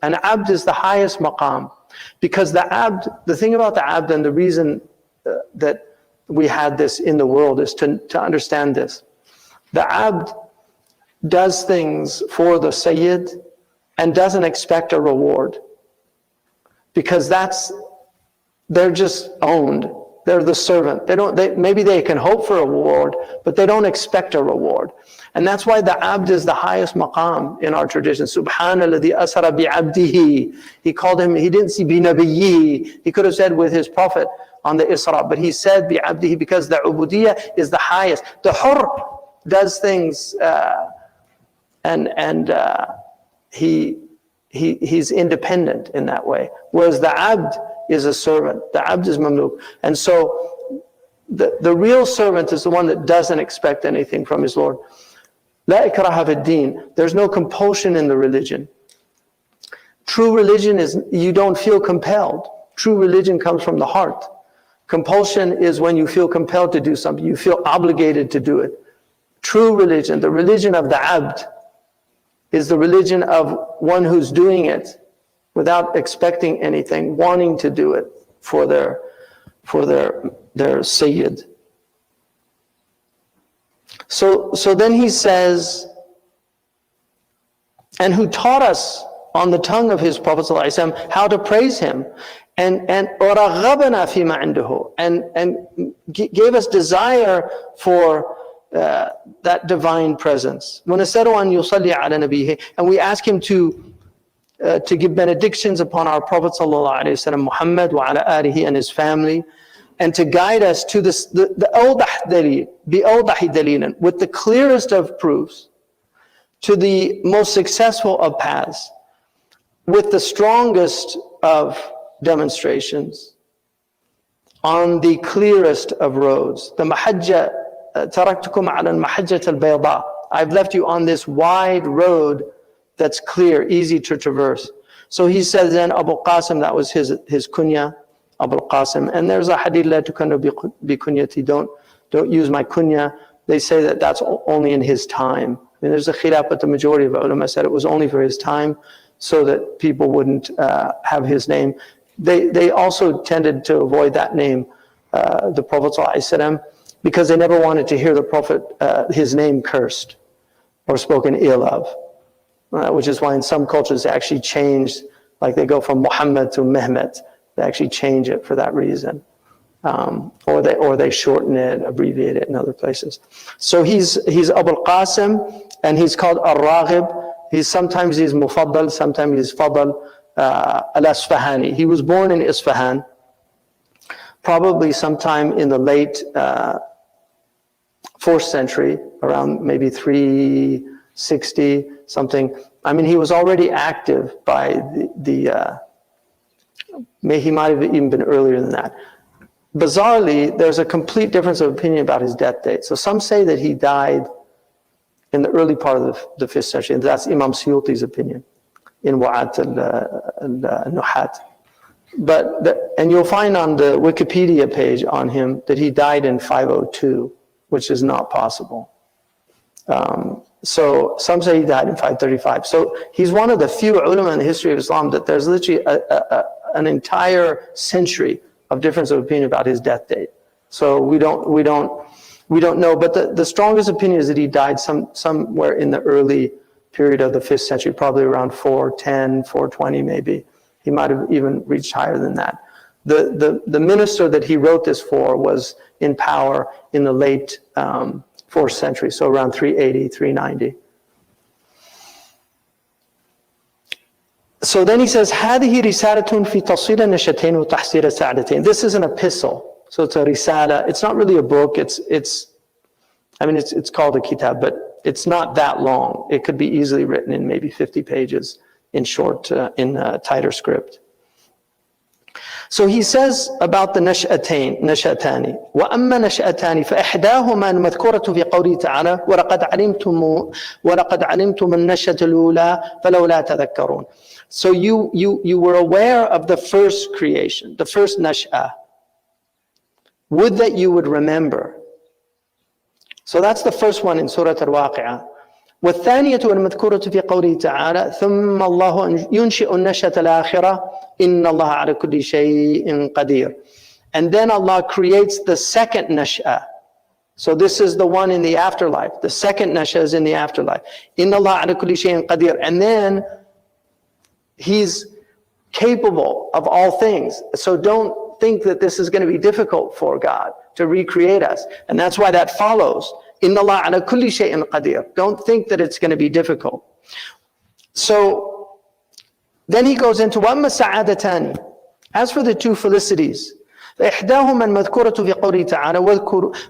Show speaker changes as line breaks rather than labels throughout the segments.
And abd is the highest maqam. Because the thing about the abd, and the reason that we had this in the world is to understand this. The abd does things for the Sayyid and doesn't expect a reward. Because they're just owned. They're the servant. Maybe they can hope for a reward, but they don't expect a reward. And that's why the abd is the highest maqam in our tradition. Subhanalladhi asara bi'abdihi. He called him, he didn't say bi-nabiyyihi. He could have said with his prophet on the Isra, but he said bi'abdihi because the ubudiyyah is the highest. The hur does things and he's independent in that way. Whereas the abd is a servant. The abd is mamluk. And so the real servant is the one that doesn't expect anything from his Lord. La ikraha fid-din. There's no compulsion in the religion. True religion is you don't feel compelled. True religion comes from the heart. Compulsion is when you feel compelled to do something. You feel obligated to do it. True religion, the religion of the abd, is the religion of one who's doing it without expecting anything, wanting to do it for their Sayyid. So then he says, and who taught us on the tongue of his Prophet ﷺ how to praise him, and gave us desire for that divine presence. And we ask him to give benedictions upon our Prophet ﷺ, Muhammad wa ala alihi, and his family, and to guide us to the dalil, with the clearest of proofs, to the most successful of paths, with the strongest of demonstrations, on the clearest of roads. The mahajja, taraktukum ala al-mahajjat al-bayda. I've left you on this wide road that's clear, easy to traverse. So he says then Abu Qasim, that was his kunya, Abu Qasim. And there's a hadith, la tukannu bi kunyati, don't use my kunya. They say that that's only in his time. I mean, there's a khilaf, but the majority of ulama said it was only for his time, so that people wouldn't have his name. They also tended to avoid that name, the Prophet ﷺ, because they never wanted to hear the Prophet, his name cursed or spoken ill of. Which is why in some cultures they actually changed, like they go from Muhammad to Mehmet. They actually change it for that reason. Or they shorten it, abbreviate it in other places. So he's Abu Qasim, and he's called Ar-Raghib. Sometimes he's Mufaddal, sometimes he's Fadal al-Asfahani. He was born in Isfahan, probably sometime in the late 4th century, around maybe 360 something. I mean, he was already active by he might have even been earlier than that. Bizarrely, there's a complete difference of opinion about his death date. So some say that he died in the early part of the 5th century, and that's Imam Suyuti's opinion in Wa'at al-Nuhat. And you'll find on the Wikipedia page on him that he died in 502, which is not possible. So some say he died in 535. So he's one of the few ulama in the history of Islam that there's literally an entire century of difference of opinion about his death date. So we don't know. But the strongest opinion is that he died somewhere in the early period of the 5th century, probably around 410, 420 maybe. He might have even reached higher than that. The minister that he wrote this for was in power in the late 4th century, so around 380, 390. So then he says, هذه رسالة في تصير نشأتين وتحصيل سعادتين. This is an epistle, so it's a risala. It's not really a book. It's called a kitab, but it's not that long. It could be easily written in maybe 50 pages in short, in tighter script. So he says about the نشأتان وأما نشأتان فإحداهما المذكورة في قوله تعالى ولقد علمتم النشأة الأولى فلولا تذكرون. So you were aware of the first creation, the first nash'ah. Would that you would remember. So that's the first one in Surah Al-Waqi'ah. والثانية المذكورة في قوله تعالى ثم الله ينشئ النشأة الآخرة إن الله على كل شيء قدير. And then Allah creates the second nash'ah. So this is the one in the afterlife. The second nash'ah is in the afterlife. إن الله على كل شيء قدير. And then He's capable of all things. So don't think that this is going to be difficult for God to recreate us. And that's why that follows. Inna Allah ala kulli shay'in qadir. Don't think that it's going to be difficult. So then he goes into وَأَمَّا السَّعَادَتَانِ. As for the two felicities, فإحداهما المذكورة في قوله تعالى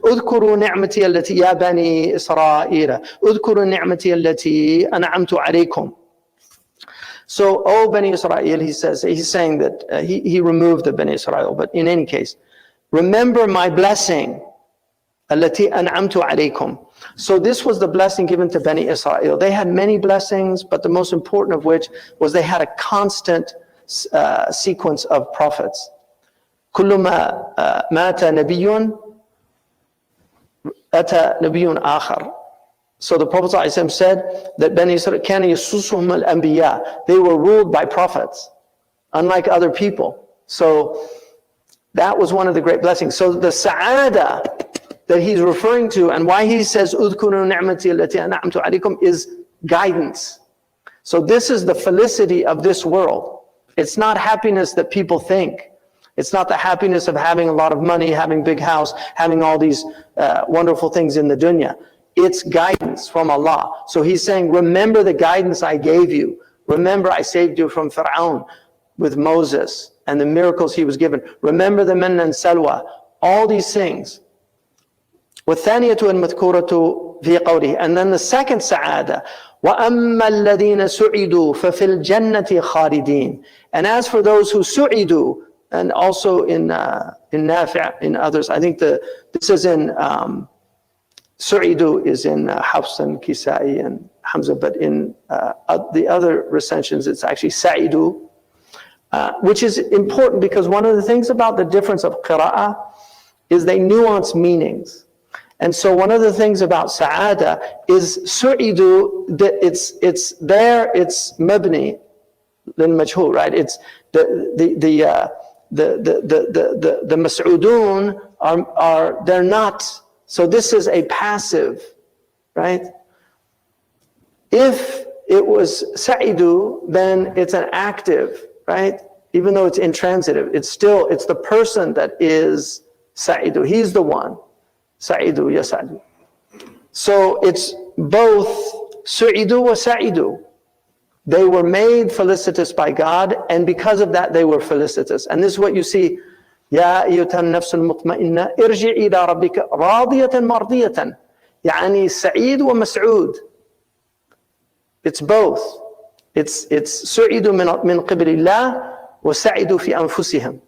اذكروا نعمتي التي يا بني إسرائيل اذكروا نعمتي التي أنعمت عليكم. So, oh Bani Israel, he says, he's saying that he removed the Bani Israel, but in any case, remember my blessing, التي أنعمت عليكم. So this was the blessing given to Bani Israel. They had many blessings, but the most important of which was they had a constant sequence of prophets. كل ما مات نبي أتى نبي آخر. So the Prophet ﷺ said that Bani Israel كان يسوسهم الأنبياء. They were ruled by prophets, unlike other people. So that was one of the great blessings. So the sa'ada that he's referring to, and why he says اذكروا نعمتي التي أنعمت عليكم, is guidance. So this is the felicity of this world. It's not happiness that people think. It's not the happiness of having a lot of money, having a big house, having all these wonderful things in the dunya. It's guidance from Allah. So he's saying, remember the guidance I gave you. Remember I saved you from Fir'aun with Moses and the miracles he was given. Remember the manna and salwa. All these things. وَالثَّانِيَةُ الْمَذْكُورَةُ فِي قَوْلِهِ. And then the second sa'ada. وَأَمَّا الَّذِينَ سُعِدُوا فَفِي الْجَنَّةِ خَالِدِينَ. And as for those who su'idu, and also in Nafi', in others, I think this is in Su'idu is in Hafs and Kisai and Hamza, but in the other recensions it's actually Sa'idu, which is important because one of the things about the difference of qira'ah is they nuance meanings. And so one of the things about Sa'ada is Su'idu, that it's there, it's mabni, lil majhul, right? It's the mas'udun are they're not. So this is a passive, right? If it was sa'idu, then it's an active, right? Even though it's intransitive, it's the person that is sa'idu. He's the one. Sa'idu, yasa'du. So it's both su'idu wa sa'idu. They were made felicitous by God, and because of that they were felicitous. And this is what you see. يا أيتها النفس المطمئنة ارجعي إلى ربك راضية مرضية. يعني سعيد ومسعود. It's both. It's سعيد من قبل الله وسعيد في أنفسهم.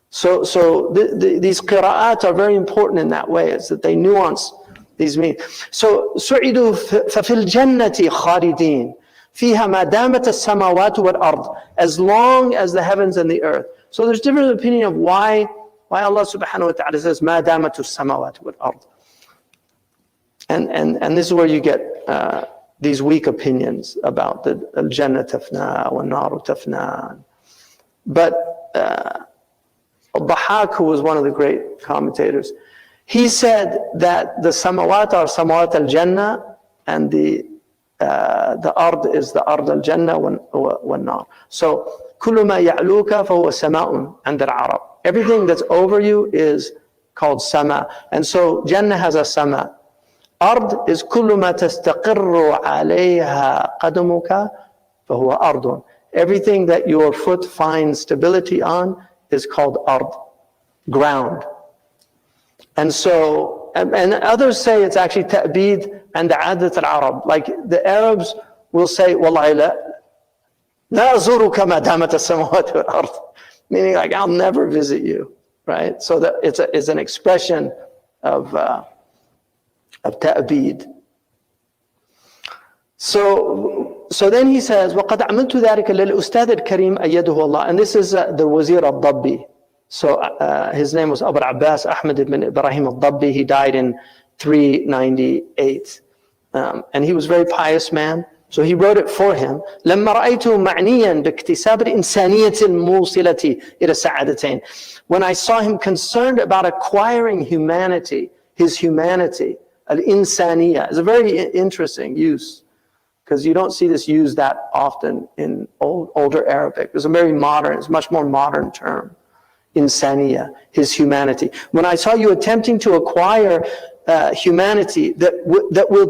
So these qira'at are very important in that way, is that they nuance these meanings. So سعيد ففي الجنة خالدين فيها ما دامت السماوات والأرض, as long as the heavens and the earth. So there's different opinion of why Allah subhanahu wa ta'ala says ما دامت السماوات والأرض. And this is where you get these weak opinions about the Jannah tafna wa naru tafna. But Bahak, who was one of the great commentators, he said that the samawat are samawat al-Jannah, and the ard is the ard al-Jannah wa nar. So كل ما يعلوك فهو سماء عند العرب. Everything that's over you is called sama. And so Jannah has a sama. Ard is كل ما تستقر عليها قدمك فهو أرض. Everything that your foot finds stability on is called ard, ground. And so, and others say it's actually ta'bid and adat al-Arab. Like the Arabs will say, Wallahi la azuruka ma damat as-samawati wal-ard. Meaning like, I'll never visit you, right? So that it's an expression of ta'bid. So then he says, وَقَدْ عَمِلْتُ ذَلِكَ لِلْأُسْتَاذِ الْكَرِيمِ أَيَّدُهُ اللَّهِ. And this is the Wazir al-Dabbi. So his name was Abu Abbas Ahmad ibn Ibrahim al-Dabbi. He died in 398. and he was a very pious man. So he wrote it for him. لما رأيته معنيا باكتساب الإنسانية الموصلة إلى السعادتين. When I saw him concerned about acquiring humanity, his humanity, al-insaniya is a very interesting use, because you don't see this used that often in older Arabic. It's a very modern, it's a much more modern term. Insaniya, his humanity. When I saw you attempting to acquire humanity that will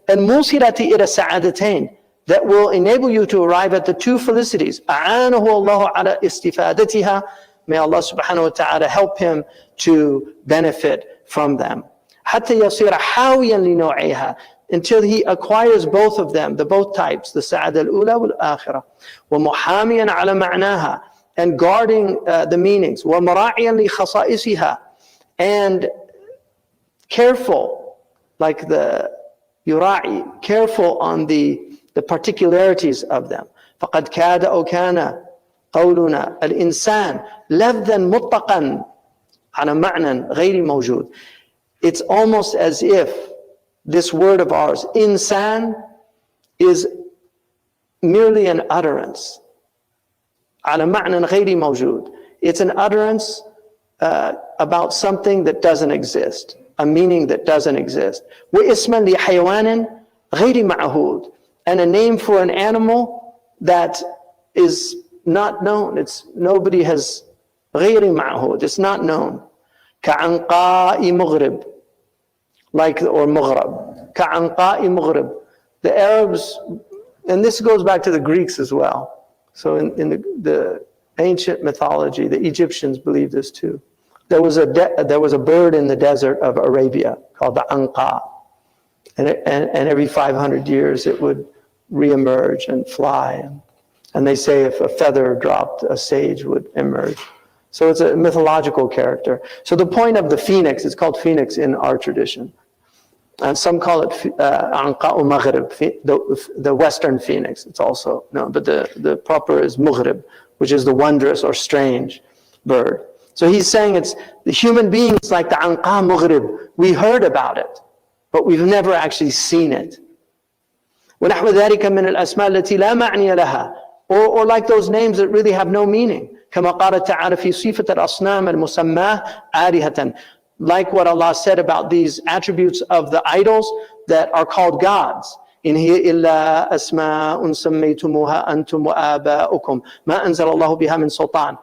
al-musilati ila sa'adatain, that will enable you to arrive at the two felicities. A'anahu Allahu ala istifadatiha. May Allah subhanahu wa ta'ala help him to benefit from them. Hatta yasira hawiyan li naw'iha, until he acquires both of them, the both types, the sa'ada al-ula wal-akhirah. Wa muhamiyan ala ma'naha, and guarding the meanings. Wa mara'iyan li khasa'isiha, and careful, like the yura'i, careful on the particularities of them. فَقَدْ كَادَ أَوْ كَانَ قَوْلُنَا الْإِنسان لَفْظًا مُطْلقًا عَلَى مَعْنًى غَيْرِ مَوْجُودٍ. It's almost as if this word of ours, insan, is merely an utterance. عَلَى مَعْنًى غَيْرِ مَوْجُودٍ. It's an utterance about something that doesn't exist, a meaning that doesn't exist. وَإِسْمًا لِحَيْوَانٍ غَيْرِ مَعْهُودٍ. And a name for an animal that is not known. It's nobody has غَيْرِ مَعْهُودٍ. It's not known. كَعَنْقَاءِ مُغْرِبٍ, like, or مُغْرَبٍ. كَعَنْقَاءِ مُغْرِبٍ. The Arabs, and this goes back to the Greeks as well. So in the ancient mythology, the Egyptians believed this too. There was a bird in the desert of Arabia called the anqa, and every 500 years it would reemerge and fly. And they say if a feather dropped, a sage would emerge. So it's a mythological character. So the point of the phoenix, it's called phoenix in our tradition. And some call it anqa'u maghrib, the western phoenix. It's also known, but the proper is mughrib, which is the wondrous or strange bird. So he's saying it's the human beings like the anqa mughrib. We heard about it, but we've never actually seen it. وَنَحْوَ ذَلِكَ مِنَ الْأَسْمَاءِ الَّتِي لَا مَعْنِيَ لَهَا. Or like those names that really have no meaning. كما قال تعالى في صفة الأصنام المسماة آلهة. Like what Allah said about these attributes of the idols that are called gods. إن هي إلا أسماء سميتموها أنتم وآباؤكم ما أنزل الله بها من سلطان.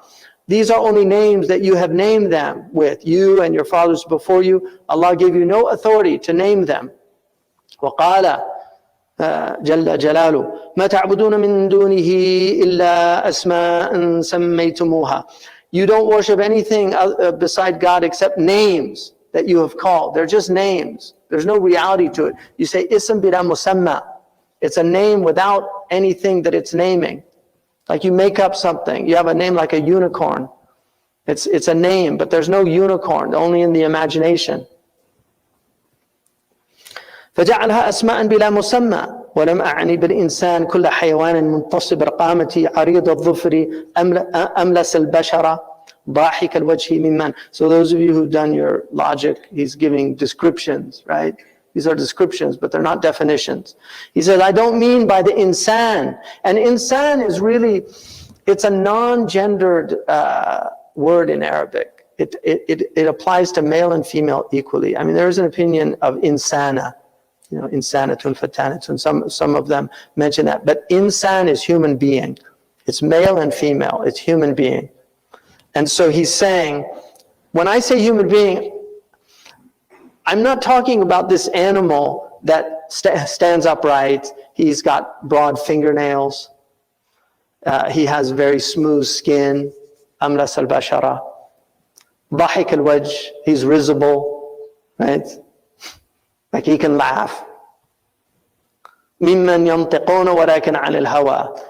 These are only names that you have named them with, you and your fathers before you. Allah gave you no authority to name them. وقال جل جلاله ما تعبدون من دونه إلا أسماء سميتموها. You don't worship anything beside God except names that you have called. They're just names. There's no reality to it. You say ism bila musamma. It's a name without anything that it's naming. Like you make up something. You have a name like a unicorn. It's a name, but there's no unicorn, only in the imagination. فجعلها أسماء بلا مسمى ولم أعني بالإنسان كل حيوان منتصب القامة عريض الظفر أملس البشرة ضاحك الوجه ممن. So those of you who've done your logic, he's giving descriptions, right? These are descriptions, but they're not definitions. He says, I don't mean by the insan. And insan is really, it's a non-gendered word in Arabic. It applies to male and female equally. I mean, there is an opinion of insana. You know, insanatun, fatanatun, some of them mention that. But insan is human being. It's male and female. It's human being. And so he's saying, when I say human being, I'm not talking about this animal that stands upright. He's got broad fingernails. He has very smooth skin. Amlas al-bashara. Dahik al-wajh. He's risible, right? Like he can laugh. مِمَّنْ يَنْطِقُونَ وَلَكِنْ عَنِ الْهَوَىٰ.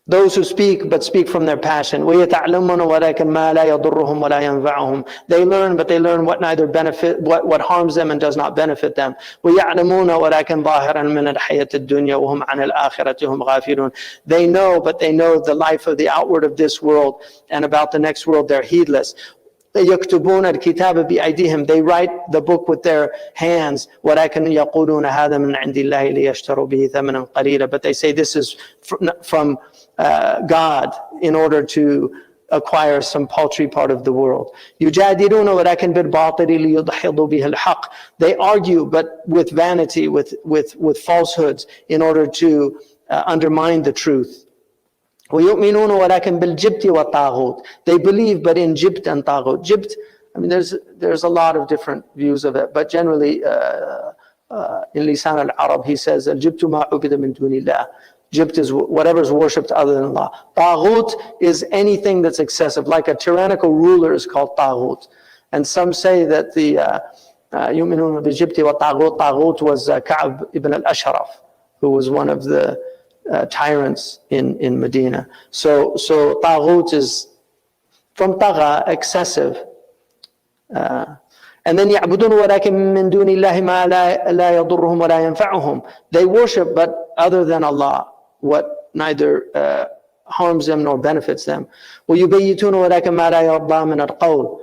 Those who speak, but speak from their passion. وَيَتَعْلَمُونَ وَلَكِنْ مَا لَا يَضُرُّهُمْ وَلَا يَنْفَعُهُم. They learn, but they learn what neither benefit, what harms them and does not benefit them. وَيَعْلَمُونَ وَلَكِنْ ظَاهِرًا مِنَ الْحَيَاةِ الدُّنْيَا وَهُمْ عَنِ الْآخِرَةِ هُمْ غَافِلُونَ. They know, but they know the life of the outward of this world, and about the next world they're heedless. يكتبون الكتاب بأيديهم. They write the book with their hands. ولكن يقولون هذا من عند الله ليشتروا به ثمنا قليلا. But they say this is from God in order to acquire some paltry part of the world. يجادلون ولكن بالباطل ليدحضوا به الحق. They argue, but with vanity, with falsehoods, in order to undermine the truth. ويؤمنون ولكن بالجبت والطاغوت. They believe, but in jibt and taghut. Jibt, I mean, there's a lot of different views of it, but generally in Lisan al-Arab he says الجبت ما عبد من دون الله. Jibt is whatever is worshipped other than Allah. Taghut is anything that's excessive, like a tyrannical ruler is called taghut. And some say that the يؤمنون بالجبت والطاغوت, taghut was Ka'b ibn al-Ashraf, who was one of the tyrants in Medina. So taghut is from tagha, excessive. And then يعبدون ولكن من دون الله ما لا يضرهم ولا ينفعهم. They worship, but other than Allah, what neither harms them nor benefits them. ويبيتون ولكن ما لا يرضى من القول.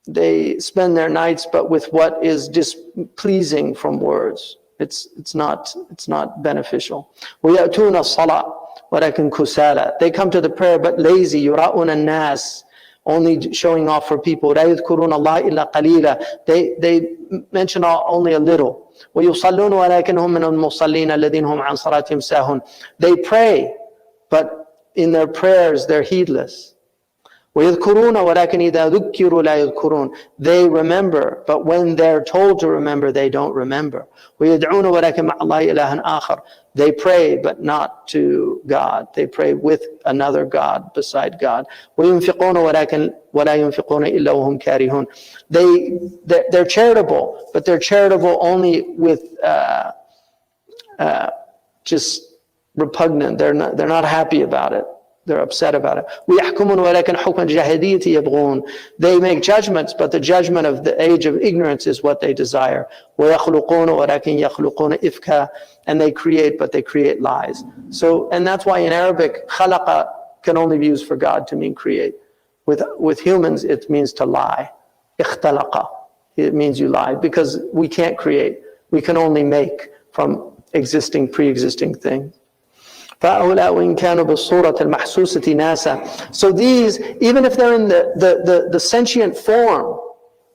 They spend their nights, but with what is displeasing from words. It's not beneficial. ويأتون الصلاة ولكن كسالى. They come to the prayer but lazy. يراؤون الناس, only showing off for people. لا يذكرون الله إلا قليلا. They mention only a little. ويصلون ولكن هم من المصلين الذين هم عن صلاتهم ساهون. They pray, but in their prayers they're heedless. ويذكرون ولكن إذا ذكروا لا يذكرون. They remember, but when they're told to remember, they don't remember. ويدعون ولكن مع الله إلها آخر. They pray, but not to God. They pray with another God beside God. وينفقون ولكن ولا ينفقون إلا وهم كارهون. They're charitable, but they're charitable only with just repugnant. They're not happy about it. They're upset about it. ويحكمون ولكن حكم الجاهلية يبغون. They make judgments, but the judgment of the age of ignorance is what they desire. ويخلقون ولكن يخلقون إفكا. And they create, but they create lies. So, and that's why in Arabic, khalaqa can only be used for God to mean create. With humans, it means to lie. اختلق. It means you lied, because we can't create. We can only make from pre-existing things. فَأَوْلَا وَإِنْ كَانُوا بِالصُّورَةِ الْمَحْسُوسَةِ نَاسًا. So these, even if they're in the sentient form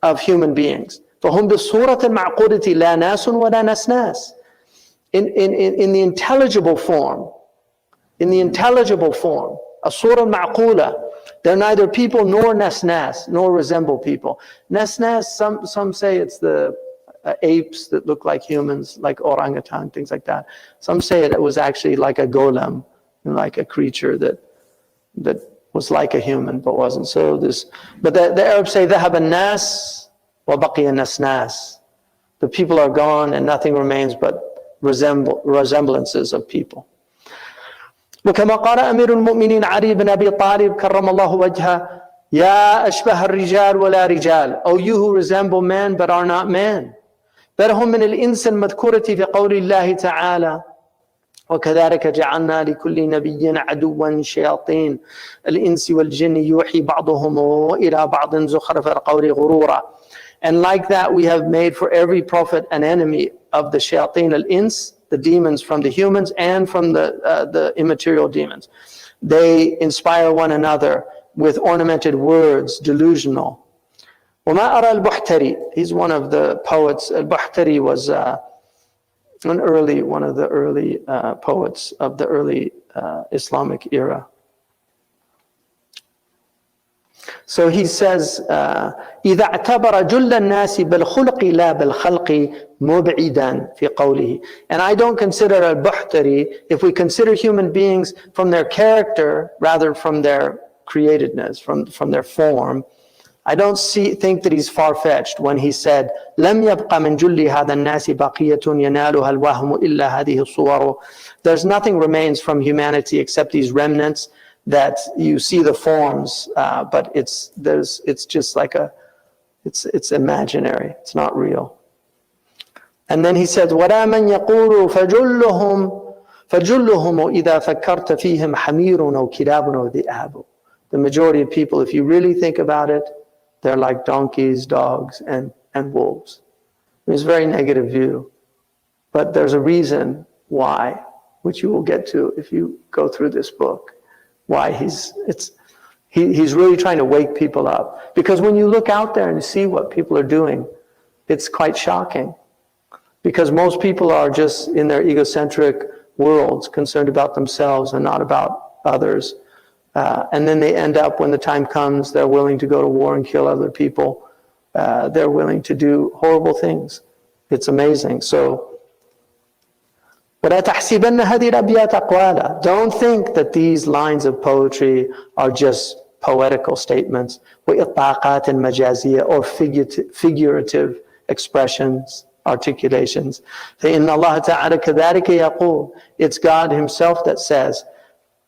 of human beings, فَهُمْ بِالصُّورَةِ الْمَعْقُودَةِ لَا نَاسٌ وَلَا نَسْنَاسٌ. In the intelligible form, a surah al-ma'qula, they're neither people nor nasnas, nor resemble people. Nasnas, some say it's the apes that look like humans, like orangutan, things like that. Some say it was actually like a golem, like a creature that was like a human but wasn't. But the Arabs say ذهب الناس وبقي النسناس. The people are gone and nothing remains but resemblances of people. وكما قال أمير المؤمنين علي بن أبي طالب كرم الله وجهه يا أشبه الرجال ولا رجال. O you who resemble men but are not men. بل هم من الإنس المذكورة في قول الله تعالى وكذلك جعلنا لكل نبي عدوا شياطين الإنس والجن يوحي بعضهم إلى بعض زخرف القول غرورا. And like that we have made for every prophet an enemy of the shayateen al-ins, the demons from the humans and from the immaterial demons. They inspire one another with ornamented words, delusional. وما أرى البحتري, he's one of the poets. Al-Buhtari was one of the early poets of the early Islamic era. So he says, إذا اعتبر جل الناس بالخلق لا بالخلق مبعدا في قوله. And I don't consider al-Buhtari, if we consider human beings from their character rather from their createdness, from their form, I don't think that he's far-fetched when he said لم يبقى من جل هذا الناس بقية ينالها الوهم إلا هذه الصور. There's nothing remains from humanity except these remnants that you see the forms, but it's just like it's imaginary, it's not real. And then he said ولا من يقول فجلهم إذا فكرت فيهم حمير أو كلاب أو ذئاب. The majority of people, if you really think about it, they're like donkeys, dogs, and wolves. It's a very negative view. But there's a reason why, which you will get to if you go through this book, why he's really trying to wake people up. Because when you look out there and see what people are doing, it's quite shocking. Because most people are just in their egocentric worlds, concerned about themselves and not about others. And then they end up, when the time comes, they're willing to go to war and kill other people. They're willing to do horrible things. It's amazing. So, وَلَا تَحْسِبَنَّ هَذِهِ الْأَبْيَاتَ أَقْوَالًا. Don't think that these lines of poetry are just poetical statements, وَإِطْبَاقَاتٍ مَجَازِيَةٍ, or figurative expressions, articulations. فَإِنَّ اللَّهَ تَعَالَى كَذَلِكَ يَقُولُ. It's God Himself that says,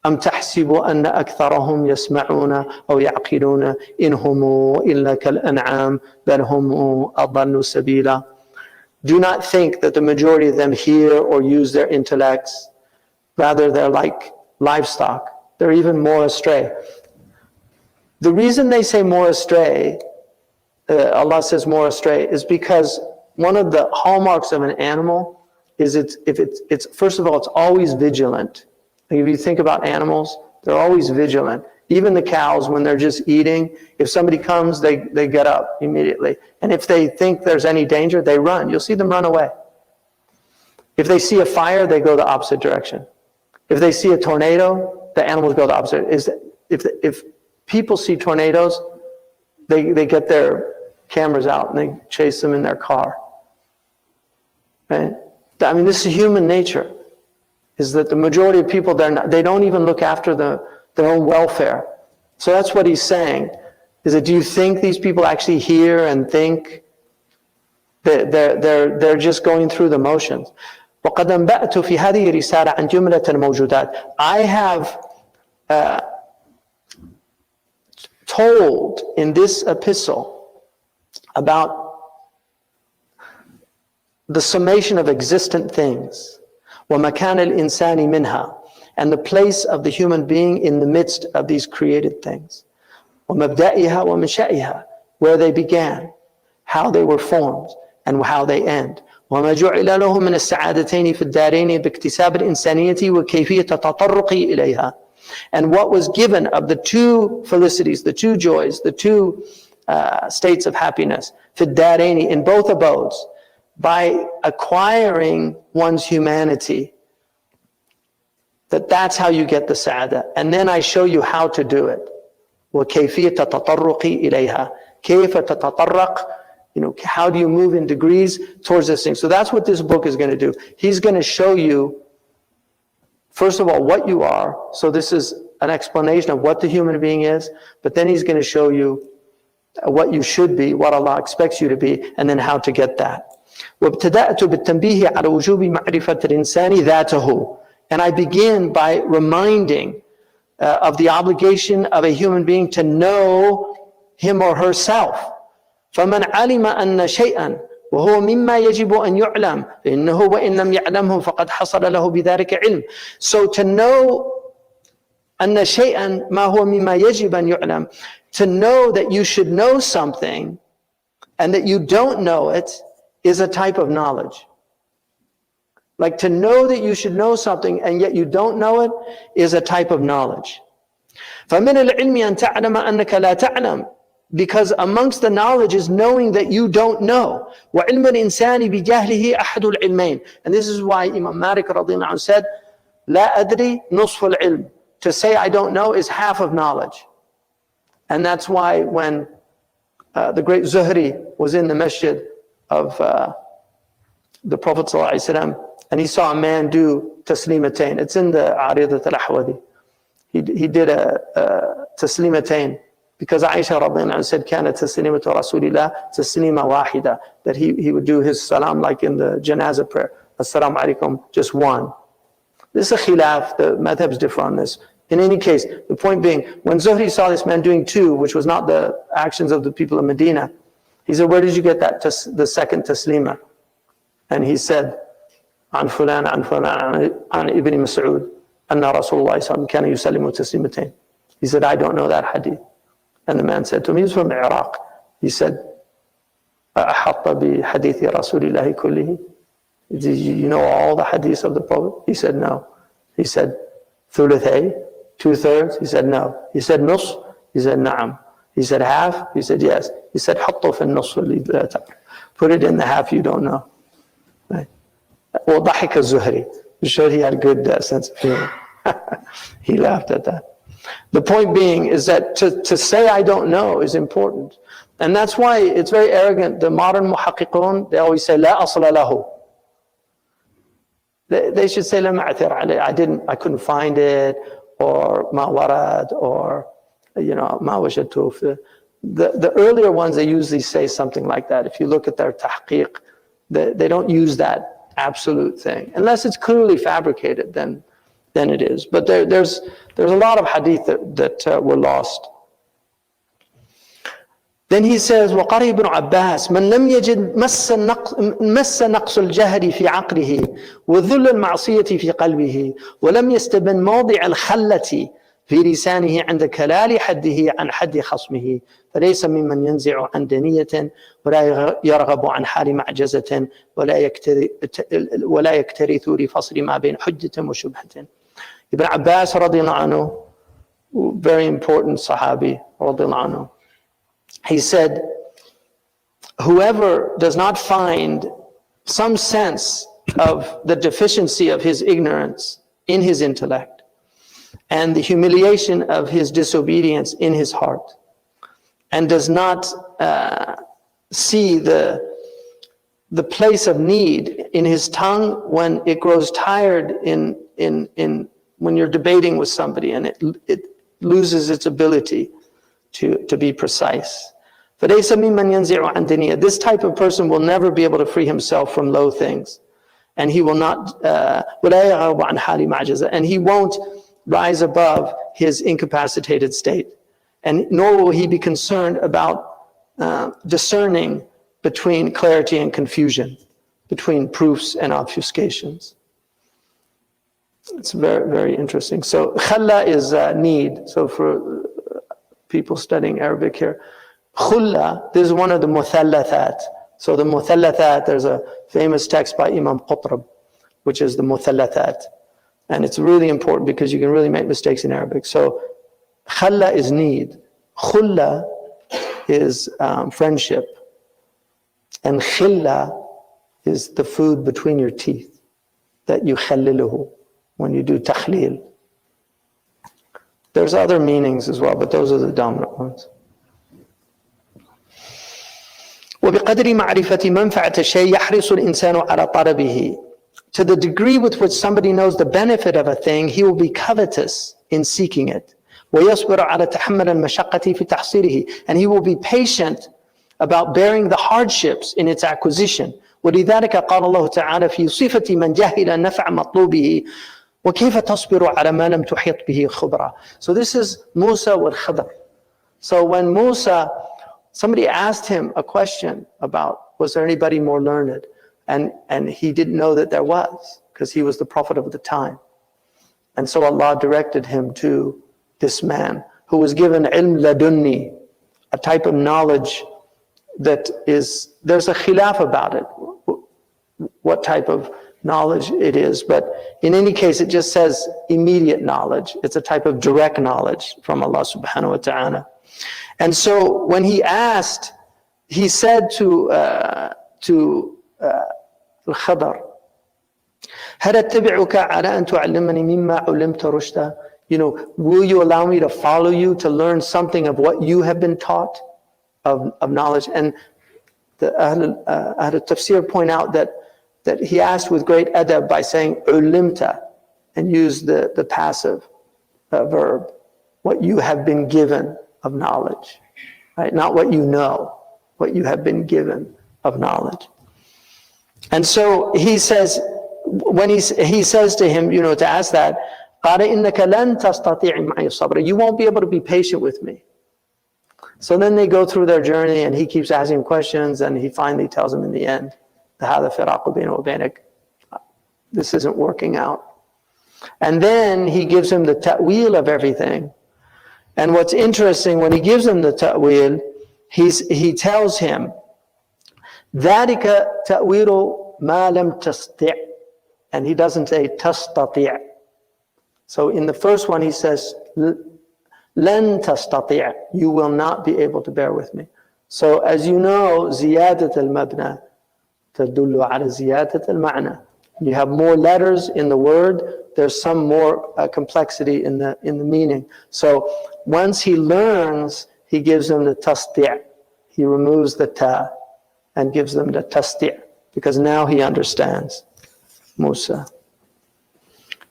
أَمْ تَحْسِبُ أَنَّ أَكْثَرَهُمْ يَسْمَعُونَ أَوْ يَعْقِلُونَ إِنْ هُمْ إِلَّا كَالْأَنْعَامِ بَلْ هُمْ أَضَلُّ سَبِيلًا. Do not think that the majority of them hear or use their intellects. Rather, they're like livestock. They're even more astray. The reason they say more astray, Allah says more astray, is because one of the hallmarks of an animal is it's first of all, it's always vigilant. Like if you think about animals, they're always vigilant. Even the cows, when they're just eating, if somebody comes, they get up immediately. And if they think there's any danger, they run. You'll see them run away. If they see a fire, they go the opposite direction. If they see a tornado, the animals go the opposite. If people see tornadoes, they get their cameras out and they chase them in their car. Right? I mean, this is human nature, is that the majority of people, they don't even look after their own welfare. So that's what he's saying, is that do you think these people actually hear and think? They're just going through the motions. وَقَدْ أَنْبَأْتُ فِي هَذِهِ رِسَالَةً عَنْ جُمْلَةِ الْمَوْجُودَاتِ. I have told in this epistle about the summation of existent things, وَمَكَانَ الْإِنسَانِ مِنْهَا, and the place of the human being in the midst of these created things. وَمَبْدَئِهَا وَمَنْشَئِهَا, where they began, how they were formed, and how they end. وَمَا جُعِلَ لَهُ مِنَ السَّعَادَتَيْنِ فِي الدَّارَيْنِ بِاكْتِسَابِ الْإِنسَانِيَّةِ وَكَيْفِيَّةِ التَّطَرُّقِ إِلَيْهَا. And what was given of the two felicities, the two joys, the two states of happiness, فِي الدَّارَيْنِ, in both abodes, by acquiring one's humanity, that's how you get the sa'ada. And then I show you how to do it. وَكَيْفِيَّةَ التَّطَرُّقِ إِلَيْهَا. كَيْفَ تَتَطَرَّقْ, how do you move in degrees towards this thing? So that's what this book is going to do. He's going to show you, first of all, what you are. So this is an explanation of what the human being is, but then he's going to show you what you should be, what Allah expects you to be, and then how to get that. وَابْتَدَأْتُ بِالتَّنْبِيهِ عَلَى وُجُوبِ مَعْرِفَةِ الْإِنسَانِ ذَاتَهُ. And I begin by reminding of the obligation of a human being to know him or herself. فَمَنْ عَلِمَ أَنَّ شَيْئًا وَهُوَ مِمَّا يَجِبُ أَنْ يُعْلَمْ فَإِنَّهُ وَإِنْ لَمْ يَعْلَمْهُ فَقَدْ حَصَلَ لَهُ بِذَلِكَ عِلْمٌ. So to know أَنَّ شَيْئًا مَا هُوَ مِمَّا يَجِبُ أَنْ يُعْلَمْ, to know that you should know something and that you don't know it, is a type of knowledge. Like to know that you should know something and yet you don't know it is a type of knowledge. فَمِنَ الْعِلْمِ أَن تَعْلَمَ أَنَّكَ لَا تَعْلَمُ. Because amongst the knowledge is knowing that you don't know. وَعِلْمُ الْإِنسَانِ بِجَهْلِهِ أَحَدُ الْعِلْمَيْنِ. And this is why Imam Malik radiallahu anhu said, لَا أَدْرِي نُصْفُ الْعِلْمِ. To say I don't know is half of knowledge. And that's why when the great Zuhri was in the masjid of the Prophet ﷺ, and he saw a man do taslimatain. It's in the Aridat al-Ahwadi. He did a taslimatain because Aisha radiallahu anha said, كانت تسليمة رسول الله تسليمة واحدة, that he would do his salam like in the janazah prayer. Assalamu alaikum, just one. This is a khilaf, the madhab is different on this. In any case, the point being, when Zuhri saw this man doing two, which was not the actions of the people of Medina, he said, where did you get that, the second taslima? And he said, عن فلان عن ابن مسعود أن رسول الله صلى الله عليه وسلم كان يسلم تسليمتين. He said, I don't know that hadith. And the man said to him, he was from Iraq. He said, أحط بحديث رسول الله كله? Did you know all the hadiths of the Prophet? He said, no. He said, ثلثي, 2/3? He said, no. He said, نص? He said, نعم. He said, half? He said, yes. He said, حطه في النص اللي لا تعرف. Put it in the half you don't know. Right? وضحك الزهري. It showed he had a good sense of humor. He laughed at that. The point being is that to say I don't know is important. And that's why it's very arrogant. The modern muhaqqiqun, they always say, لا أصل له. They should say, لا معثر عليه. I couldn't find it, or ما ورد, or ما وجدته. The earlier ones, they usually say something like that. If you look at their tahqiq, they don't use that absolute thing. Unless it's clearly fabricated, then it is. But there's a lot of hadith that were lost. Then he says, وقال ابن عباس من لم يجد مس نقص الجهل في عقله وذل المعصية في قلبه ولم يستبن موضع الخلة في لسانه عند كلال حده عن حد خصمه فليس ممن ينزع عن دنية ولا يرغب عن حال معجزة ولا يكترث لفصل ما بين حجة وشبهة. Ibn Abbas radiallahu anhu, very important sahabi radiallahu anhu, he said, whoever does not find some sense of the deficiency of his ignorance in his intellect and the humiliation of his disobedience in his heart, and does not see the place of need in his tongue when it grows tired when you're debating with somebody and it loses its ability to be precise. This type of person will never be able to free himself from low things. And he will not, and he won't rise above his incapacitated state. And nor will he be concerned about discerning between clarity and confusion, between proofs and obfuscations. It's very, very interesting. So khalla is need. So for people studying Arabic here, khulla, this is one of the muthallathat. So the muthallathat, there's a famous text by Imam Qutrab, which is the muthallathat. And it's really important because you can really make mistakes in Arabic. So khalla is need. Khulla is friendship. And khilla is the food between your teeth that you khalliluhu when you do takhlil. There's other meanings as well, but those are the dominant ones. وبقدر معرفة منفعة الشيء يحرص الإنسان على طلبه. To the degree with which somebody knows the benefit of a thing, he will be covetous in seeking it. ويصبر على تحمل المشقة في تحصيله. And he will be patient about bearing the hardships in its acquisition. ولذلك قال الله تعالى في صفة من جهل نفع مطلوبه وكيف تصبر على ما لم تحيط به خبرا. So this is Musa with Khidr. So when Musa, somebody asked him a question about, was there anybody more learned? And he didn't know that there was, because he was the prophet of the time. And so Allah directed him to this man who was given ilm ladunni, a type of knowledge that is, there's a khilaf about it, what type of knowledge it is. But in any case, it just says immediate knowledge. It's a type of direct knowledge from Allah subhanahu wa ta'ala. And so when he asked, he said to Al-Khadr, هل أتبعك على أن تعلمني مما علمت رشدا? Will you allow me to follow you to learn something of what you have been taught of knowledge? And the Ahl al-Tafsir point out that he asked with great adab by saying ulimta and used the passive verb, what you have been given of knowledge, right? Not what you know, what you have been given of knowledge. And so he says, when he says to him, to ask that, قَالَ إِنَّكَ لَن تَسْتَطِيعِ مَعِي الصَّبْرَ. You won't be able to be patient with me. So then they go through their journey and he keeps asking questions and he finally tells him in the end, هَذَا فِرَاقُ بَيْنِي وَبَيْنِكَ. This isn't working out. And then he gives him the ta'wil of everything. And what's interesting, when he gives him the ta'wil, he tells him, ذَلِكَ تَأْوِيلُ مَا لَمْ تَسْتِعْ. And he doesn't say تَسْتَطِعْ. So in the first one he says, لَن تَسْتَطِعْ. You will not be able to bear with me. So as you know, زِيَادَةَ الْمَبْنَى تَدُلُّ عَلَى زِيَادَةَ الْمَعْنَى. You have more letters in the word, there's some more complexity in the meaning. So once he learns, he gives them the tasdi'. He removes the ta and gives them the tasdi', because now he understands. Musa.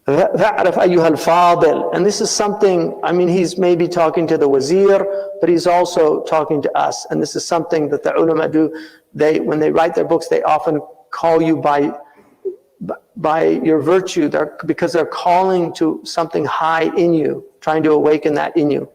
فَاعْرَفْ أَيُّهَا الْفَاضِلِ. And this is something, I mean, he's maybe talking to the wazir, but he's also talking to us. And this is something that the ulama do. When they write their books, they often call you by your virtue, because they're calling to something high in you, trying to awaken that in you.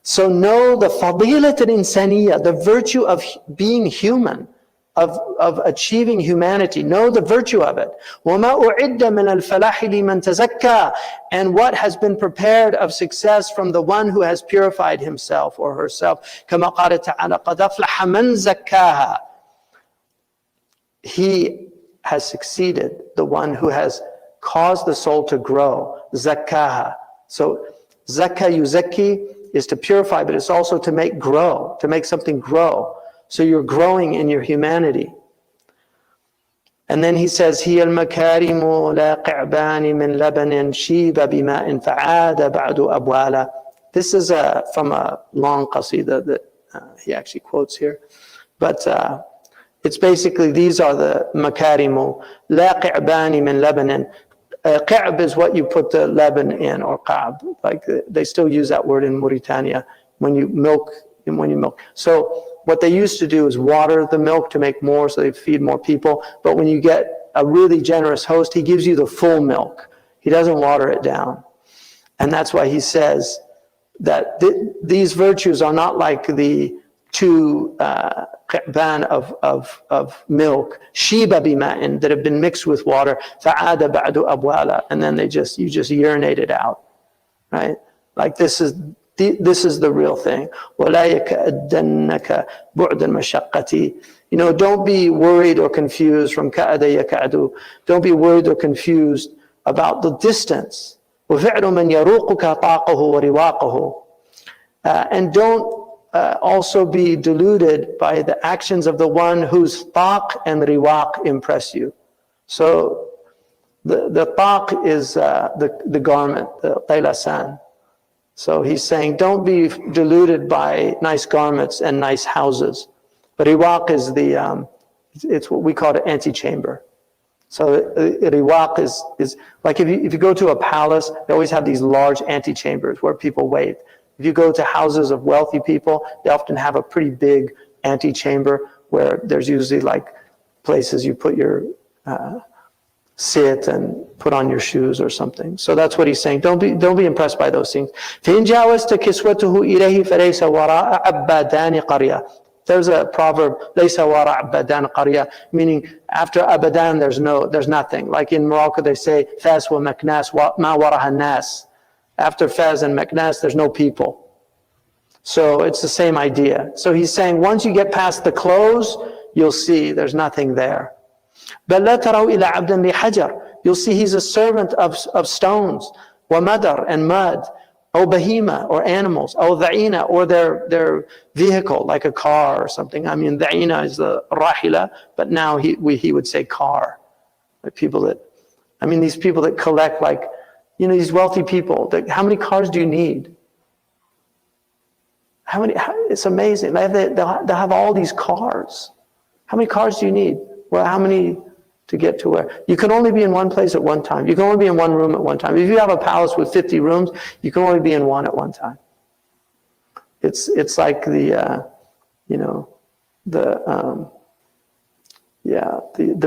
So know the fadilat al-insaniyya, the virtue of being human, of achieving humanity. Know the virtue of it. وَمَا أُعِدَّ مِنَ الْفَلَاحِ لِمَنْ تَزَكَّى. And what has been prepared of success from the one who has purified himself or herself. كَمَا قَالَ تَعَالَى قَدْ أَفْلَحَ مَنْ زَكَّاهَا. He has succeeded, the one who has caused the soul to grow. Zakkaha. So zakka, yuzakki, is to purify, but it's also to make grow, to make something grow. So you're growing in your humanity. And then he says, هي المكارم لا قعبان من لبن شيب بماء فعاد بعد أبوالا. This is from a long qasida that he actually quotes here. But it's basically, these are the makarimu. لا قعبان من لبن. Qa'b is what you put the leban in, or qa'b. Like they still use that word in Mauritania when you milk. So what they used to do is water the milk to make more, so they feed more people. But when you get a really generous host, he gives you the full milk. He doesn't water it down. And that's why he says that these virtues are not like the two qa'ban of milk, shiba bima'in, that have been mixed with water, fa'ada ba'du abwala, and then you just urinate it out, right? Like this is the real thing. وَلَا يَكَأَدَّنَّكَ بُعْدَ الْمَشَقَّةِ. You know, don't be worried or confused from ka'ada yaka'adu. Don't be worried or confused about the distance. وَفِعْلُ مَنْ يَرُوقُكَ طَاقَهُ وَرِوَاقَهُ. And don't also be deluded by the actions of the one whose taq and riwaq impress you. So the taq is the garment, the qaylasan. So he's saying, don't be deluded by nice garments and nice houses. But riwaq is it's what we call an antechamber. So riwaq is like if you go to a palace, they always have these large antechambers where people wait. If you go to houses of wealthy people, they often have a pretty big antechamber where there's usually like places you put your sit and put on your shoes or something. So that's what he's saying. Don't be impressed by those things. فَإِنْ جَاوَزْتَ كِسْوَتُهُ إِلَيْهِ فَلَيْسَ وَرَاءَ عَبَّادَانِ قَرْيَةٍ. There's a proverb, لَيْسَ وَرَاءَ عَبَّادَانِ قَرْيَةٍ, meaning after Abadan there's nothing. Like in Morocco they say, Fas wa Maknas ma waraha nas. After Fez and Maknas, there's no people. So it's the same idea. So he's saying, once you get past the clothes, you'll see there's nothing there. بَلْ لَا تَرَوْا إِلَىٰ عَبْدٍ لِحَجَرٍ. You'll see he's a servant of stones, وَمَدَرْ, and mud, or bahima, or animals, or dha'ina, or their vehicle, like a car or something. I mean, dha'ina is the rahila, but now he would say car. Like these people that collect, like, you know, these wealthy people, how many cars do you need? It's amazing. They'll have all these cars. How many cars do you need? Well, how many to get to where? You can only be in one place at one time. You can only be in one room at one time. If you have a palace with 50 rooms, you can only be in one at one time. It's like the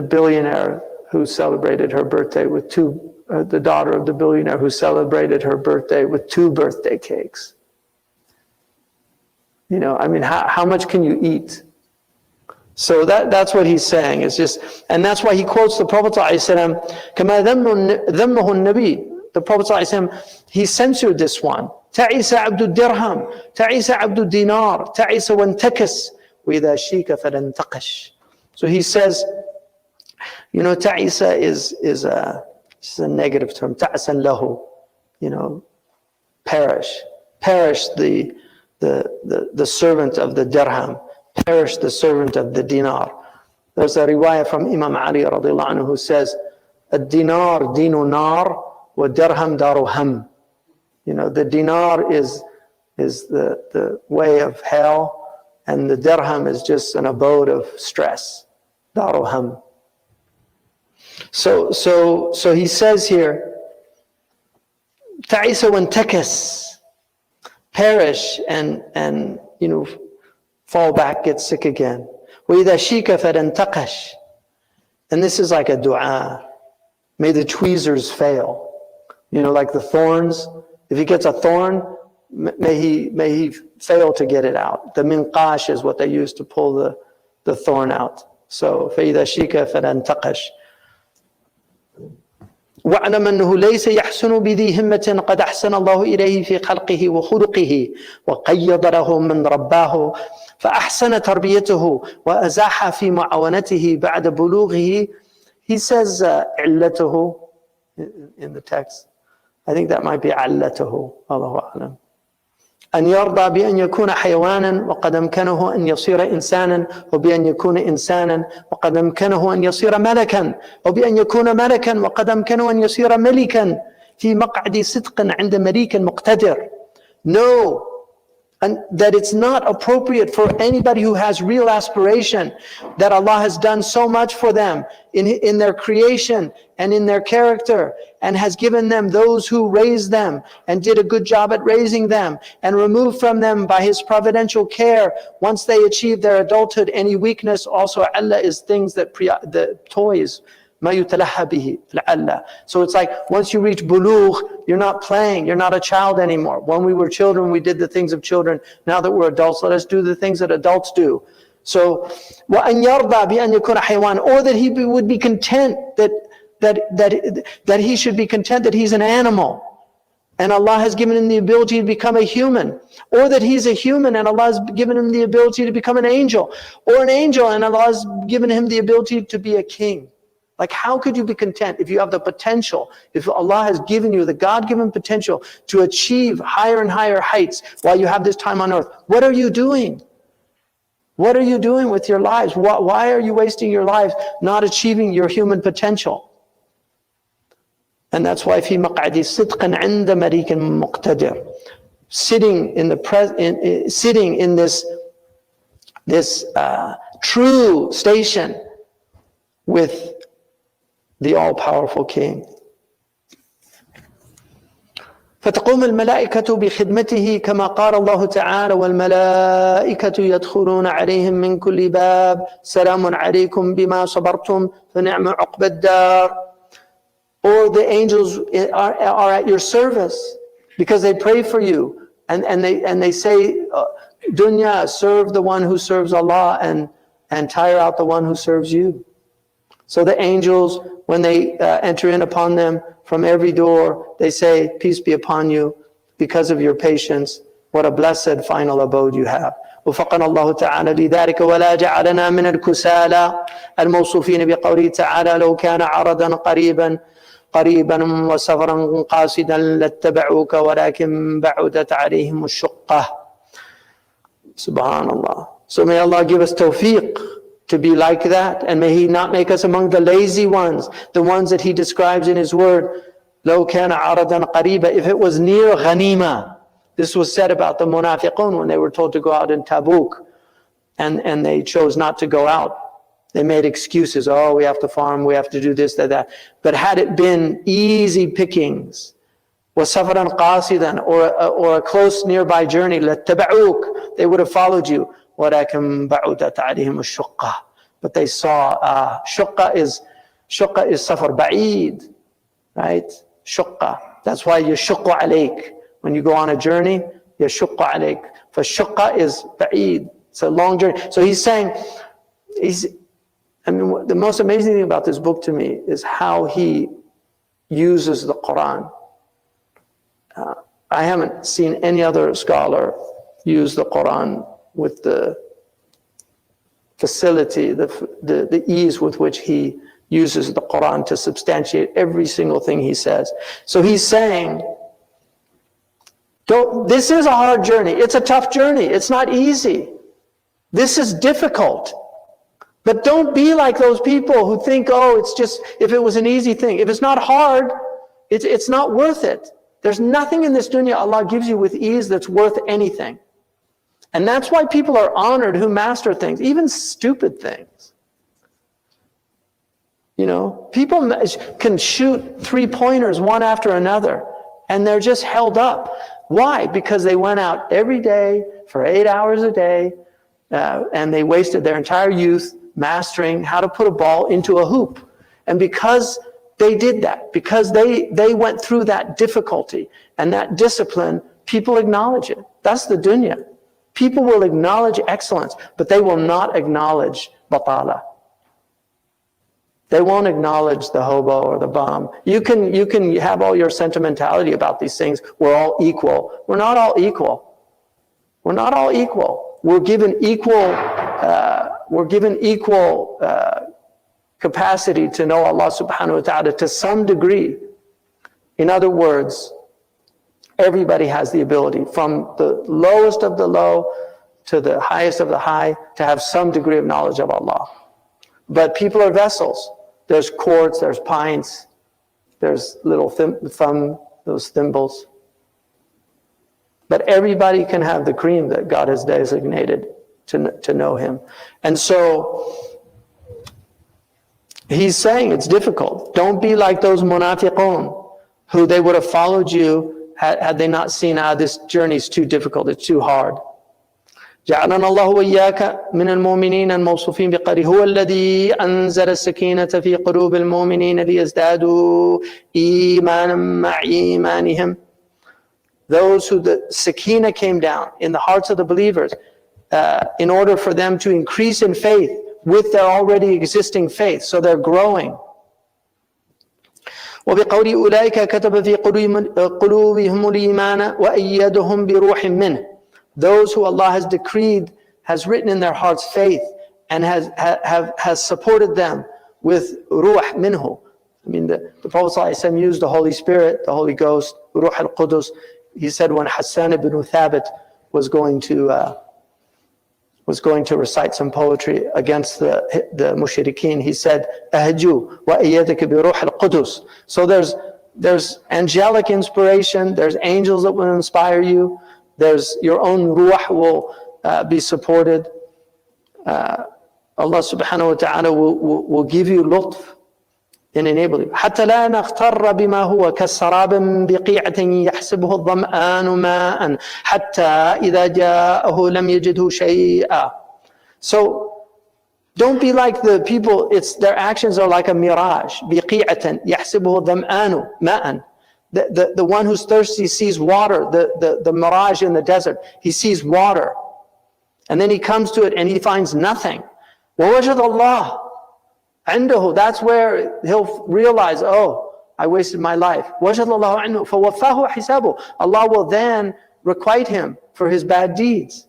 billionaire who celebrated her birthday with the daughter of the billionaire who celebrated her birthday with 2 birthday cakes. You know, I mean, how much can you eat? So that's what he's saying. It's just, and that's why he quotes the Prophet ﷺ, كَمَا ذَمَّهُ النَّبِيُّ. The Prophet ﷺ, he censored this one. تعس عبد الدرهم تعس عبد الدينار تعس وانتكس وإذا شيك فلانتقش. So he says, you know, ta'isa is a negative term. Ta'asan lahu, you know, perish the servant of the dirham, perish the servant of the dinar. There's a riwayah from Imam Ali radiallahu anhu who says, "Ad-dinar dinu nar, wa dirham daru ham." You know, the dinar is the way of hell, and the dirham is just an abode of stress. Daru ham. So he says here, ta'isa wantakas, perish and you know, fall back, get sick again. وَإِذَا شِيكَ فَلَنْتَقَشْ. And this is like a dua. May the tweezers fail. You know, like the thorns. If he gets a thorn, may he fail to get it out. The minqash is what they use to pull the thorn out. So فَإِذَا شِيكَ فَلَنْتَقَشْ. واعلم أنه ليس يحسن بذي همة قد أحسن الله إليه في خلقه وخلقه وقيض له من رباه فأحسن تربيته وأزاح في معاونته بعد بلوغه. He says علته in the text. I think that might be علته. الله أعلم. أن يرضى بأن يكون حيوانا وقد أمكنه أن يصير إنسانا وبأن يكون إنسانا وقد أمكنه أن يصير ملكا وبأن يكون ملكا وقد أمكنه أن يصير ملكا في مقعد صدق عند مليك مقتدر. No, and that it's not appropriate for anybody who has real aspiration, that Allah has done so much for them in their creation and in their character, and has given them those who raised them and did a good job at raising them, and removed from them by His providential care once they achieve their adulthood any weakness. Also, Allah is things that the toys. So it's like once you reach bulugh, you're not playing, you're not a child anymore. When we were children, we did the things of children. Now that we're adults, let us do the things that adults do. So, وَأَنْ يَرْضَى بِأَنْ يَكُونَ حَيْوَانًا, or that he would be content, that he should be content that he's an animal, and Allah has given him the ability to become a human, or that he's a human and Allah has given him the ability to become an angel, or an angel and Allah has given him the ability to be a king. Like, how could you be content if you have the potential, if Allah has given you the God-given potential to achieve higher and higher heights while you have this time on earth? What are you doing? What are you doing with your lives? Why are you wasting your lives not achieving your human potential? And that's why في مقعد صدق عند مليك مقتدر, sitting in this true station with the all-powerful King. فتقوم الملائكة بخدمته كما قال الله تعالى والملائكة يدخلون عليهم من كل باب سلام عليكم بما صبرتم فنعم عقب الدار. Or the angels are at your service because they pray for you and they say, dunya, serve the one who serves Allah and tire out the one who serves you. So the angels, when they enter in upon them from every door, they say, peace be upon you because of your patience. What a blessed final abode you have. وفقنا الله تعالى لذلك ولا جعلنا من الكسالى الموصوفين بقوله تعالى لو كان عرضا قريبا وسفرا قاصدا لاتبعوك ولكن بعدت عليهم الشقة. Subhanallah. So may Allah give us tawfiq to be like that, and may He not make us among the lazy ones, the ones that He describes in His word. لو كان عرضا قريبا, if it was near Ghanima. This was said about the munafiqun when they were told to go out in Tabuk, and they chose not to go out. They made excuses. Oh, we have to farm, we have to do this, that. But had it been easy pickings, وَسَفَرًا قَاصِدًا, or a close nearby journey, لَاتَّبَعُوك, they would have followed you. وَلَكِنْ بَعُدَتْ عَلَيْهِمُ الشُّقَّةِ, but they saw, shukka is safar ba'id, right? Shukka. That's why yashukku alayk. When you go on a journey, yashukku alayk. For shukka is ba'id. It's a long journey. So he's saying, the most amazing thing about this book to me is how he uses the Quran. I haven't seen any other scholar use the Quran with the facility, the ease with which he uses the Quran to substantiate every single thing he says. So he's saying, this is a hard journey. It's a tough journey. It's not easy. This is difficult. But don't be like those people who think, oh, it's just, if it was an easy thing. If it's not hard, it's not worth it. There's nothing in this dunya Allah gives you with ease that's worth anything. And that's why people are honored who master things, even stupid things. You know, people can shoot 3-pointers one after another, and they're just held up. Why? Because they went out every day for 8 hours a day, and they wasted their entire youth mastering how to put a ball into a hoop. And because they did that, because they went through that difficulty and that discipline, people acknowledge it. That's the dunya. People will acknowledge excellence, but they will not acknowledge batala. They won't acknowledge the hobo or the bum. You can have all your sentimentality about these things. We're all equal. We're not all equal. We're not all equal. We're given equal capacity to know Allah subhanahu wa ta'ala to some degree. In other words, everybody has the ability, from the lowest of the low to the highest of the high, to have some degree of knowledge of Allah. But people are vessels. There's quarts, there's pints, there's little thumb, those thimbles. But everybody can have the cream that God has designated to know Him. And so He's saying it's difficult. Don't be like those munafiqun, who they would have followed you had they not seen, this journey is too difficult, it's too hard. جعلنا الله وإياك من المؤمنين الموصوفين بقوله هو الذي أنزل السكينة في قلوب المؤمنين ليزدادوا إيمانا مع إيمانهم. Those who the sakina came down in the hearts of the believers in order for them to increase in faith with their already existing faith, so they're growing. وبقول أولئك كتب في قلوبهم الإيمان وأيدهم بروح منه. Those who Allah has decreed, has written in their hearts faith, and has supported them with ruh minhu. I mean, the Prophet ﷺ used the Holy Spirit, the Holy Ghost, ruh al-Qudus. He said when Hassan ibn Thabit was going to recite some poetry against the mushrikeen, he said, "Ahju wa ayyadaka bi ruh al-Qudus." So there's angelic inspiration, there's angels that will inspire you. There's your own ruh will be supported. Allah subhanahu wa ta'ala will give you lutf and enable you. حتى لا نغتر بما هو كالسراب بقيعة يحسبه الظمآن ماء حتى إذا جاءه لم يجده شيئا. So don't be like the people, their actions are like a mirage. بقيعة يحسبه الظمآن ماء. The one who's thirsty sees water, the mirage in the desert. He sees water. And then he comes to it and he finds nothing. وَوَجَدَ اللَّهِ عِنْدَهُ. That's where he'll realize, oh, I wasted my life. وَجَدَ اللَّهُ عِنْدَهُ فَوَفَّاهُ حِسَابُهُ. Allah will then requite him for his bad deeds.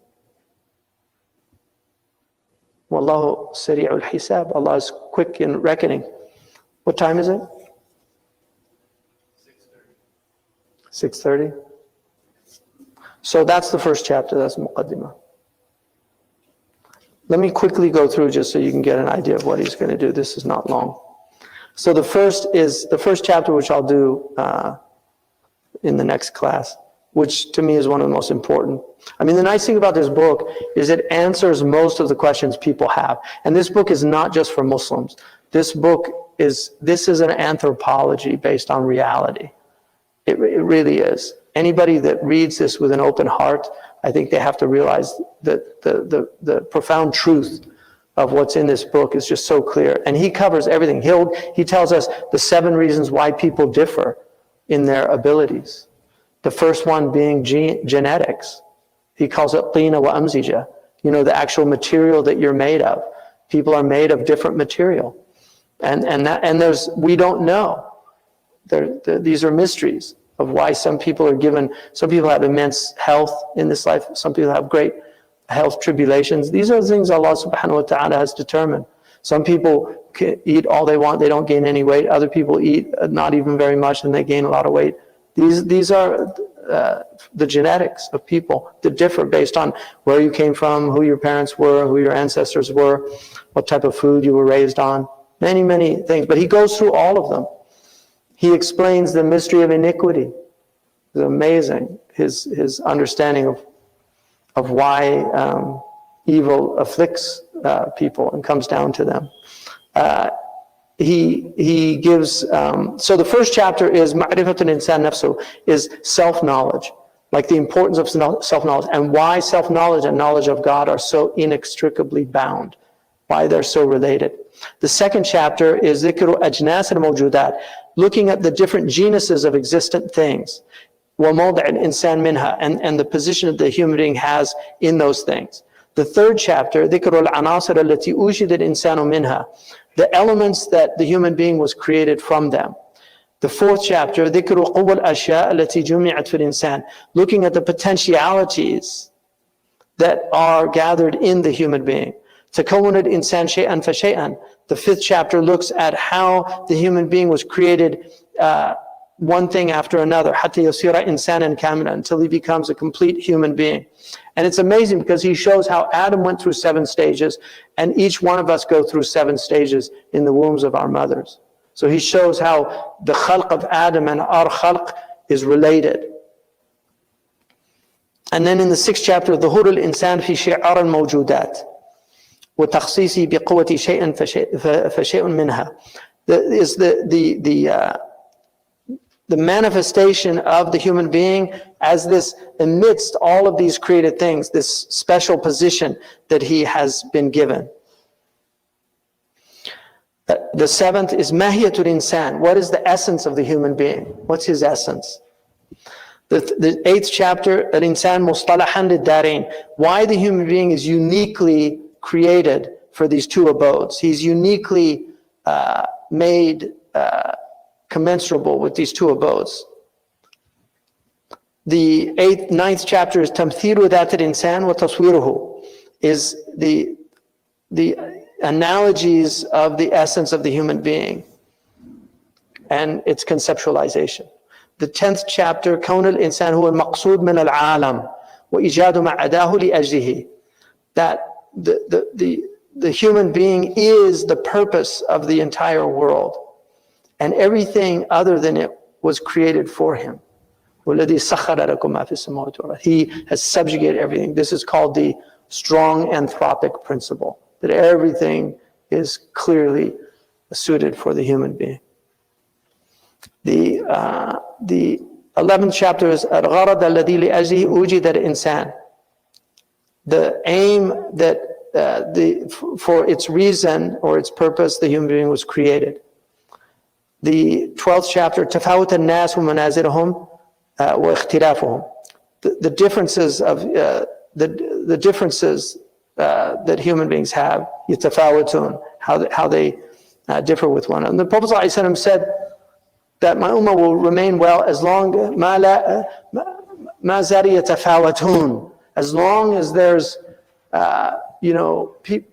وَاللَّهُ سَرِيعُ الْحِسَابِ. Allah is quick in reckoning. What time is it? 6:30. So that's the first chapter, that's Muqaddimah. Let me quickly go through just so you can get an idea of what he's going to do. This is not long. So the first chapter, which I'll do in the next class, which to me is one of the most important. I mean, the nice thing about this book is it answers most of the questions people have. And this book is not just for Muslims. This is an anthropology based on reality. It really is. Anybody that reads this with an open heart, I think they have to realize that the profound truth of what's in this book is just so clear. And he covers everything. He tells us the 7 reasons why people differ in their abilities. The first one being genetics. He calls it qina wa amzija. You know, the actual material that you're made of. People are made of different material. And we don't know. These are mysteries. of why some people have immense health in this life, some people have great health tribulations. These are the things Allah subhanahu wa ta'ala has determined. Some people can eat all they want, they don't gain any weight. Other people eat not even very much and they gain a lot of weight. These are the genetics of people that differ based on where you came from, who your parents were, who your ancestors were, what type of food you were raised on, many, many things. But he goes through all of them. He explains the mystery of iniquity. It's amazing, his understanding of why evil afflicts people and comes down to them. He gives, so the first chapter is Ma'rifatul Insan Nafsu, is self-knowledge, like the importance of self-knowledge and why self-knowledge and knowledge of God are so inextricably bound, why they're so related. The second chapter is Dhikru Ajnas al-Mawjudat, looking at the different genuses of existent things, وَمَوْضِعِ الْإِنسَانِ مِنْهَا, and the position that the human being has in those things. The third chapter, ذِكْرُ الْعَنَاصِرَ الَّتِي أُوجِدَ الْإِنسَانُ مِنْهَا, the elements that the human being was created from them. The fourth chapter, ذِكْرُ قُوَّ الْأَشْيَاءِ الَّتِي جُمِعَتْ فِي الْإِنسَانِ, looking at the potentialities that are gathered in the human being. تَكَوَّنَ الْإِنسَانِ شَيْئًا فَشَيْئًا. The fifth chapter looks at how the human being was created one thing after another, حَتَّى يَصِيرَ إِنسَانًا كَامِلًا, until he becomes a complete human being. And it's amazing because he shows how Adam went through 7 stages, and each one of us go through 7 stages in the wombs of our mothers. So he shows how the khalq of Adam and our khalq is related. And then in the 6th chapter, ظهور الإنسان في شعار الموجودات وتخصيصه بقوة شيئا فشيء منها, is the manifestation of the human being as this, amidst all of these created things, this special position that he has been given. The 7th is Mahiyatul Insan. What is the essence of the human being? What's his essence? The 8th chapter, Al-Insan Mustalahan Lid-Darain, why the human being is uniquely created for these 2 abodes. He's uniquely made commensurable with these 2 abodes. The 9th chapter is Tamthilu Dhat al-Insan wa Taswiruhu, is the analogies of the essence of the human being and its conceptualization. The 10th chapter, Kawn al-Insan huwa al-maqsood min al-alam wa ijadu ma'adahu li ajlihi, that the human being is the purpose of the entire world, and everything other than it was created for him. He has subjugated everything. This is called the strong anthropic principle, that everything is clearly suited for the human being. The 11th chapter is الغرض الذي لأجله وجد الإنسان, the aim that for its reason or its purpose the human being was created. The 12th chapter, تفاوت الناس ومنازلهم واختلافهم, the differences of the differences that human beings have, يتفاوتون, how they differ with one another. And the Prophet ﷺ said that my ummah will remain well as long ما زال يتفاوتون, as long as there's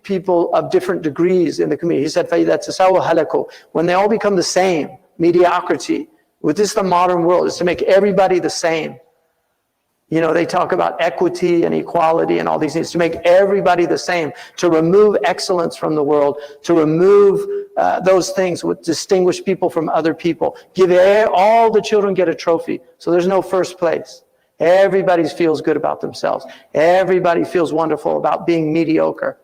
people of different degrees in the community. He said, فَإِذَا تَسَاوَى هَلَكُوا, when they all become the same, mediocrity, with this the modern world, is to make everybody the same. They talk about equity and equality and all these things, to make everybody the same, to remove excellence from the world, to remove those things which distinguish people from other people. All the children get a trophy, so there's no first place. Everybody feels good about themselves. Everybody feels wonderful about being mediocre.